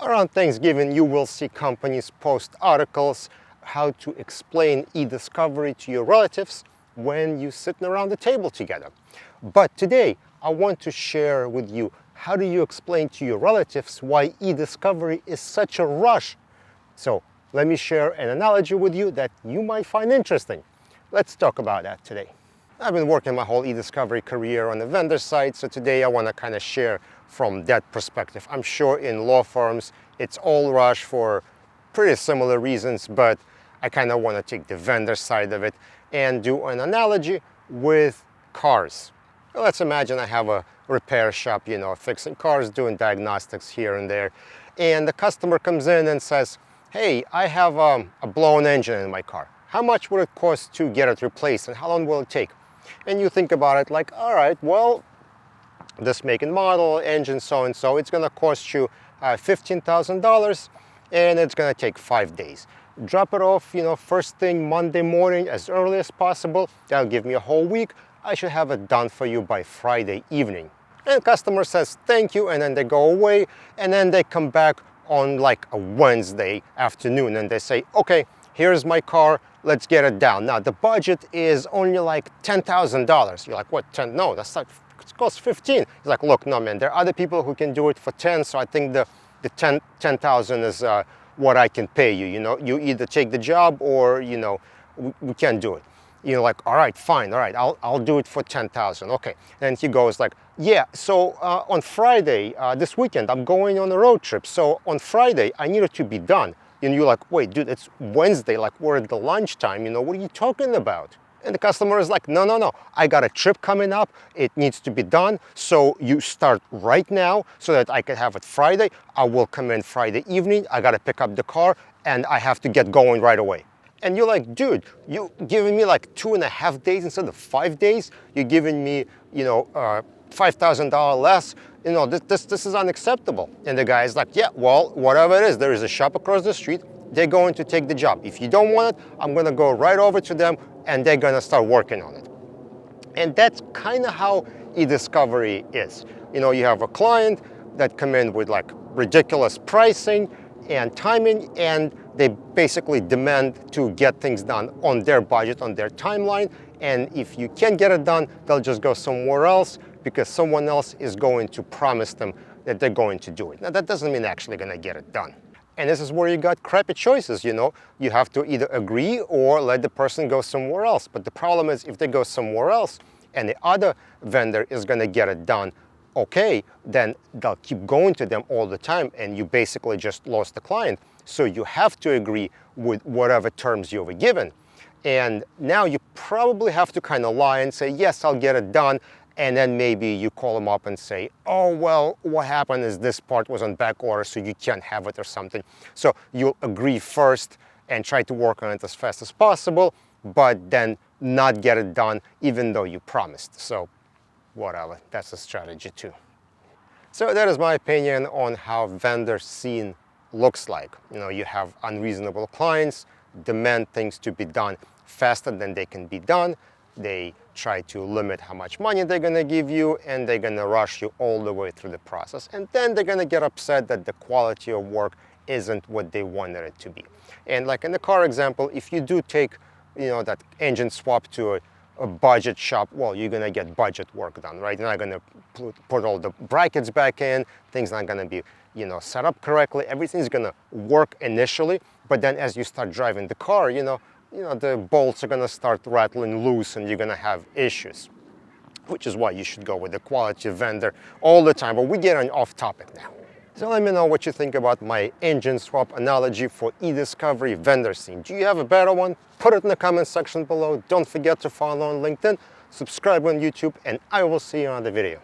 Around Thanksgiving, you will see companies post articles how to explain ediscovery to your relatives when you're sitting around the table together. But today, I want to share with you how do you explain to your relatives why ediscovery is such a rush. So let me share an analogy with you that you might find interesting. Let's talk about that today. I've been working my whole ediscovery career on the vendor side, so today I want to kind of share from that perspective. I'm sure in law firms it's all rush for pretty similar reasons, but I kind of want to take the vendor side of it and do an analogy with cars. Let's imagine I have a repair shop, fixing cars, doing diagnostics here and there, and the customer comes in and says, hey, I have a blown engine in my car. How much would it cost to get it replaced and how long will it take? And you think about it like, all right, well, this make and model, engine so-and-so, it's gonna cost you $15,000 and it's gonna take 5 days. Drop it off, first thing Monday morning as early as possible. That'll give me a whole week. I should have it done for you by Friday evening. And customer says thank you, and then they go away, and then they come back on like a Wednesday afternoon and they say, okay, here's my car, let's get it down. Now the budget is only like $10,000. You're like, what, 10? No, that's like, it costs 15. He's like, look, no man, there are other people who can do it for 10, so I think the 10,000 is what I can pay you. You either take the job or we can't do it. You're like, all right, fine, all right, I'll do it for 10,000. Okay. And he goes like, yeah, so on Friday, this weekend, I'm going on a road trip. So on Friday, I need it to be done. And you're like, wait, dude, it's Wednesday, like we're at the lunchtime, what are you talking about? And the customer is like, no, I got a trip coming up, it needs to be done, so you start right now so that I can have it Friday. I will come in Friday evening, I gotta pick up the car, and I have to get going right away. And you're like, dude, you giving me like 2.5 days instead of 5 days? You're giving me, $5,000 less. This is unacceptable. And the guy is like, yeah, well, whatever it is, there is a shop across the street. They're going to take the job. If you don't want it, I'm going to go right over to them and they're going to start working on it. And that's kind of how ediscovery is. You have a client that come in with like ridiculous pricing and timing, and they basically demand to get things done on their budget, on their timeline. And if you can't get it done, they'll just go somewhere else because someone else is going to promise them that they're going to do it. Now, that doesn't mean actually going to get it done. And this is where you got crappy choices, You have to either agree or let the person go somewhere else. But the problem is if they go somewhere else and the other vendor is going to get it done, okay, then they'll keep going to them all the time and you basically just lost the client. So you have to agree with whatever terms you were given. And now you probably have to kind of lie and say, yes, I'll get it done. And then maybe you call them up and say, oh, well, what happened is this part was on back order, so you can't have it or something. So you'll agree first and try to work on it as fast as possible, but then not get it done even though you promised. So whatever, that's a strategy too. So that is my opinion on how vendor scene looks like. You have unreasonable clients, demand things to be done faster than they can be done. They try to limit how much money they're going to give you, and they're going to rush you all the way through the process. And then they're going to get upset that the quality of work isn't what they wanted it to be. And like in the car example, if you do take, that engine swap to a budget shop, well, you're going to get budget work done, right? You're not going to put all the brackets back in. Things not going to be, set up correctly. Everything's going to work initially, but then as you start driving the car, the bolts are going to start rattling loose and you're going to have issues, which is why you should go with a quality vendor all the time. But we get on off topic now. So let me know what you think about my engine swap analogy for ediscovery vendor scene. Do you have a better one? Put it in the comment section below. Don't forget to follow on LinkedIn, subscribe on YouTube, and I will see you on the video.